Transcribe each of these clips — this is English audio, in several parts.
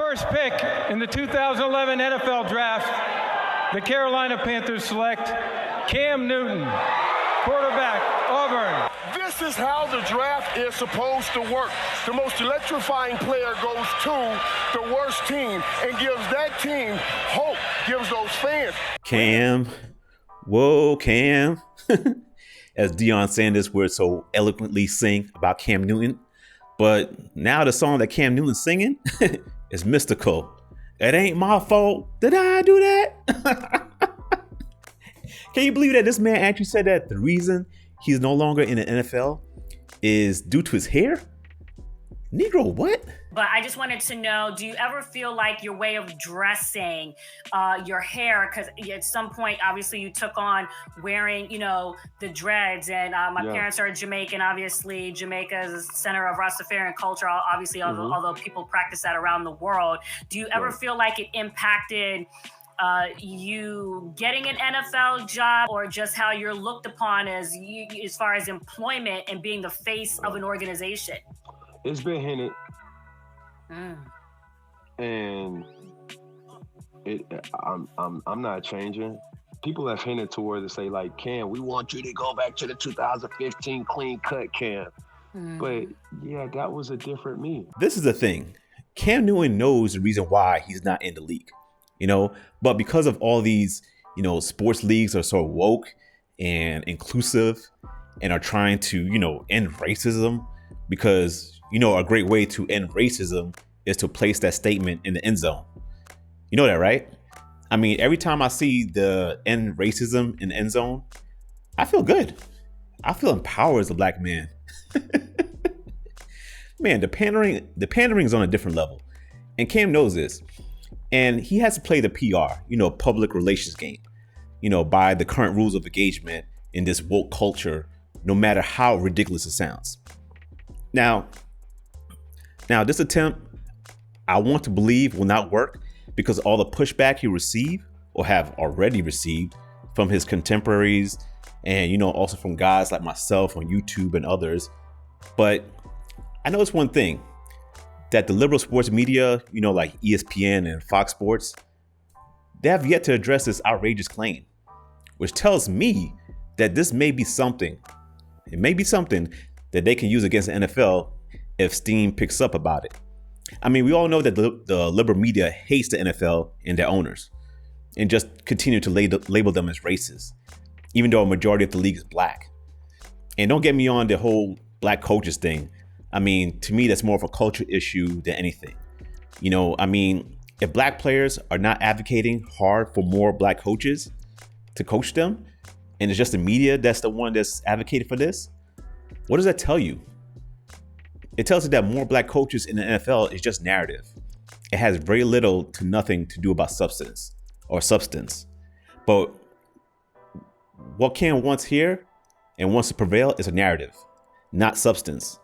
first pick in the 2011 NFL Draft, the Carolina Panthers select Cam Newton, quarterback, Auburn. This is how the draft is supposed to work. The most electrifying player goes to the worst team and gives that team hope, gives those fans. Cam, whoa, Cam. As Deion Sanders would so eloquently sing about Cam Newton. But now the song that Cam Newton's singing is mystical. It ain't my fault. Did I do that? Can you believe that this man actually said that the reason he's no longer in the NFL is due to his hair? Negro, what? But I just wanted to know, do you ever feel like your way of dressing, your hair, because at some point, obviously, you took on wearing, the dreads, and my parents are Jamaican, obviously. Jamaica is the center of Rastafarian culture, obviously, although people practice that around the world. Do you ever feel like it impacted you getting an NFL job, or just how you're looked upon as far as employment and being the face of an organization? It's been hinted, and I'm not changing. People have hinted toward to say like, Cam, we want you to go back to the 2015 clean cut Cam. But yeah, that was a different me. This is the thing. Cam Newton knows the reason why he's not in the league, but because of all these, sports leagues are so woke and inclusive and are trying to, end racism, because a great way to end racism is to place that statement in the end zone. You know that, right? I mean, every time I see the end racism in the end zone, I feel good. I feel empowered as a black man. Man, the pandering is on a different level. And Cam knows this. And he has to play the PR, public relations game, by the current rules of engagement in this woke culture, no matter how ridiculous it sounds. Now, this attempt, I want to believe, will not work because all the pushback he received or have already received from his contemporaries and, also from guys like myself on YouTube and others. But I know it's one thing, that the liberal sports media, like ESPN and Fox Sports, they have yet to address this outrageous claim, which tells me that this may be something. It may be something that they can use against the NFL if steam picks up about it. I mean, we all know that the liberal media hates the NFL and their owners and just continue to label them as racist, even though a majority of the league is black. And don't get me on the whole black coaches thing. I mean, to me, that's more of a culture issue than anything. If black players are not advocating hard for more black coaches to coach them, and it's just the media that's the one that's advocating for this, what does that tell you? It tells you that more black coaches in the NFL is just narrative. It has very little to nothing to do about substance. But what Cam wants here and wants to prevail is a narrative, not substance,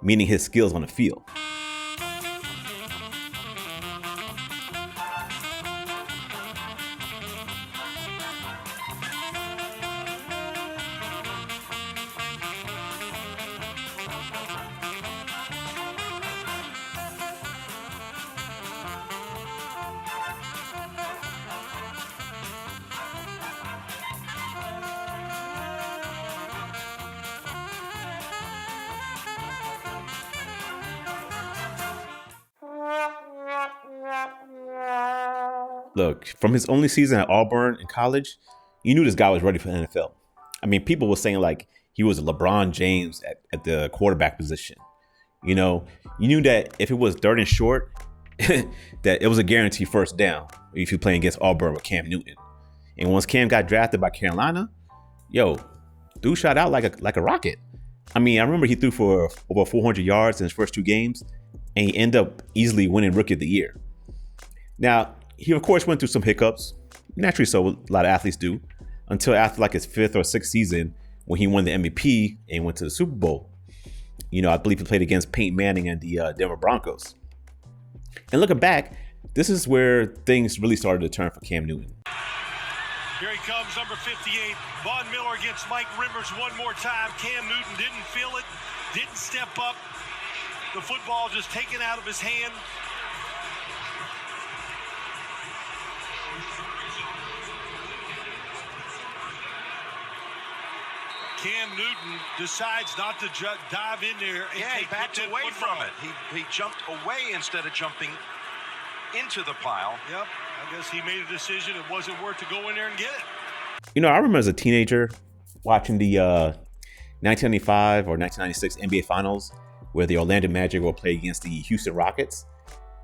meaning his skills on the field. Look, from his only season at Auburn in college, you knew this guy was ready for the NFL. I mean, people were saying like he was LeBron James at the quarterback position. You knew that if it was third and short, that it was a guaranteed first down if you're playing against Auburn with Cam Newton. And once Cam got drafted by Carolina, dude shot out like a rocket. I mean, I remember he threw for over 400 yards in his first two games, and he ended up easily winning Rookie of the Year. Now, he, of course, went through some hiccups. Naturally so, a lot of athletes do. Until after like his fifth or sixth season when he won the MVP and went to the Super Bowl. I believe he played against Peyton Manning and the Denver Broncos. And looking back, this is where things really started to turn for Cam Newton. Here he comes, number 58. Von Miller against Mike Rivers one more time. Cam Newton didn't feel it, didn't step up. The football just taken out of his hand. Cam Newton decides not to dive in there. And he backed away from it. He jumped away instead of jumping into the pile. Yep. I guess he made a decision it wasn't worth to go in there and get it. You know, I remember as a teenager watching the 1995 or 1996 NBA Finals where the Orlando Magic will play against the Houston Rockets.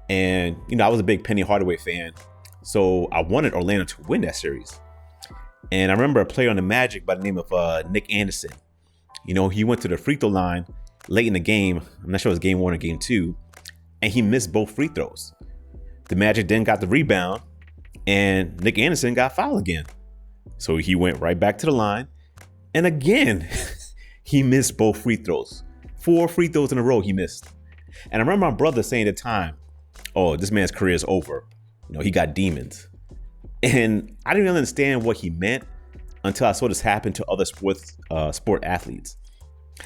And, you know, I was a big Penny Hardaway fan, so I wanted Orlando to win that series. And I remember a player on the Magic by the name of Nick Anderson. You know, he went to the free throw line late in the game. I'm not sure it was game 1 or game 2. And he missed both free throws. The Magic then got the rebound, and Nick Anderson got fouled again. So he went right back to the line. And again, he missed both free throws. 4 free throws in a row he missed. And I remember my brother saying at the time, oh, this man's career is over. You know, he got demons. And I didn't really understand what he meant until I saw this happen to other sport athletes.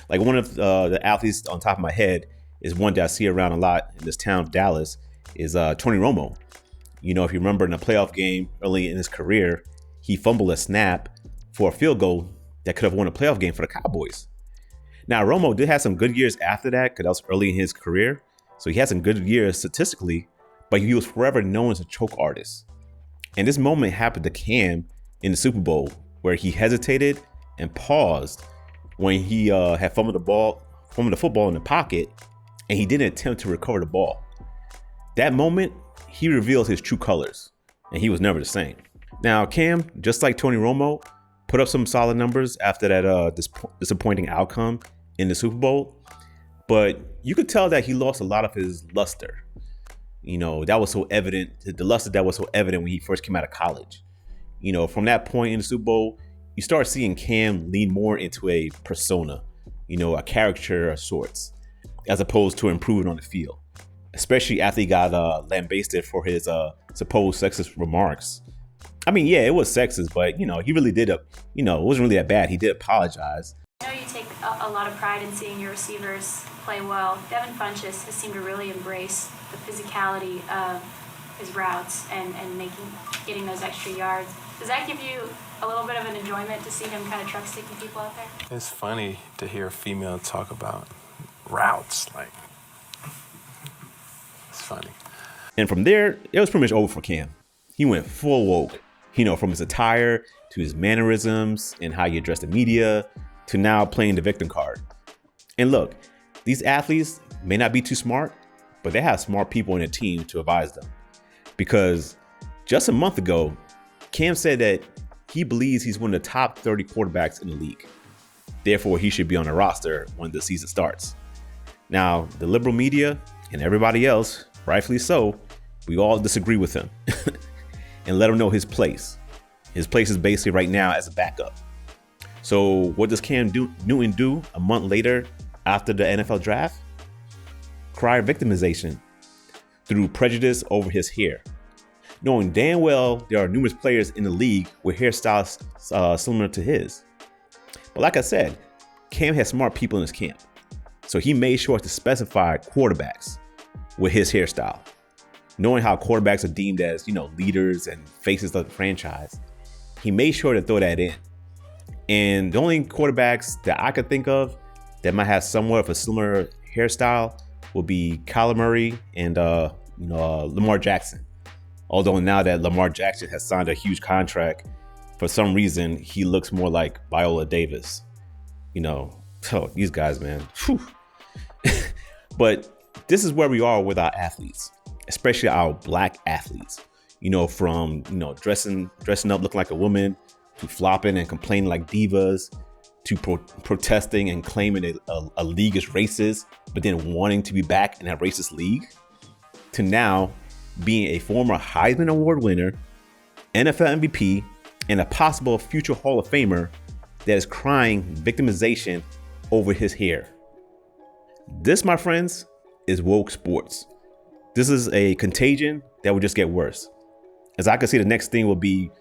Like one of the athletes on top of my head is one that I see around a lot in this town, Dallas, is Tony Romo. You know, if you remember in a playoff game early in his career, he fumbled a snap for a field goal that could have won a playoff game for the Cowboys. Now, Romo did have some good years after that because that was early in his career. So he had some good years statistically, but he was forever known as a choke artist. And this moment happened to Cam in the Super Bowl where he hesitated and paused when he had fumbled the football in the pocket, and he didn't attempt to recover the ball. That moment, he revealed his true colors, and he was never the same. Now, Cam, just like Tony Romo, put up some solid numbers after that disappointing outcome in the Super Bowl, but you could tell that he lost a lot of his luster. You know, that was so evident, the luster that was so evident when he first came out of college. You know, from that point in the Super Bowl, you start seeing Cam lean more into a persona, you know, a caricature of sorts, as opposed to improving on the field. Especially after he got lambasted for his supposed sexist remarks. I mean, yeah, it was sexist, but, you know, he really did, it wasn't really that bad. He did apologize. I know you take a lot of pride in seeing your receivers play well. Devin Funchess has seemed to really embrace the physicality of his routes and getting those extra yards. Does that give you a little bit of an enjoyment to see him kind of truck sticking people out there? It's funny to hear a female talk about routes. Like, it's funny. And from there, it was pretty much over for Cam. He went full woke, you know, from his attire to his mannerisms and how he addressed the media to now playing the victim card. And look, these athletes may not be too smart, but they have smart people in the team to advise them. Because just a month ago, Cam said that he believes he's one of the top 30 quarterbacks in the league. Therefore, he should be on the roster when the season starts. Now, the liberal media and everybody else, rightfully so, we all disagree with him and let him know his place. His place is basically right now as a backup. So what does Cam Newton do a month later after the NFL draft? Cry victimization through prejudice over his hair, knowing damn well there are numerous players in the league with hairstyles similar to his. But like I said, Cam has smart people in his camp. So he made sure to specify quarterbacks with his hairstyle. Knowing how quarterbacks are deemed as, you know, leaders and faces of the franchise, he made sure to throw that in. And the only quarterbacks that I could think of that might have somewhat of a similar hairstyle would be Kyler Murray and Lamar Jackson. Although now that Lamar Jackson has signed a huge contract, for some reason he looks more like Viola Davis. You know, so these guys, man. Whew. But this is where we are with our athletes, especially our black athletes. You know, from, you know, dressing up looking like a woman, to flopping and complaining like divas, to protesting and claiming a league is racist, but then wanting to be back in that racist league, to now being a former Heisman Award winner, NFL MVP, and a possible future Hall of Famer that is crying victimization over his hair. This, my friends, is woke sports. This is a contagion that will just get worse. As I can see, the next thing will be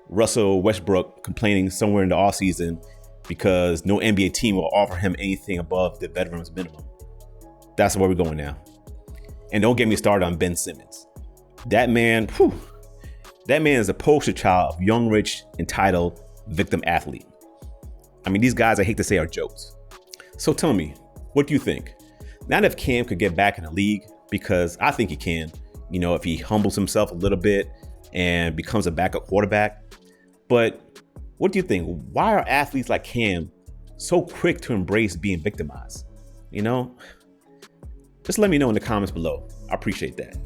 Russell Westbrook complaining somewhere in the offseason because no NBA team will offer him anything above the veterans minimum. That's where we're going now. And don't get me started on Ben Simmons. That man is a poster child of young, rich, entitled victim athlete. I mean, these guys, I hate to say, are jokes. So tell me, what do you think? Not if Cam could get back in the league, because I think he can, you know, if he humbles himself a little bit and becomes a backup quarterback. But what do you think? Why are athletes like Cam so quick to embrace being victimized? You know, just let me know in the comments below. I appreciate that.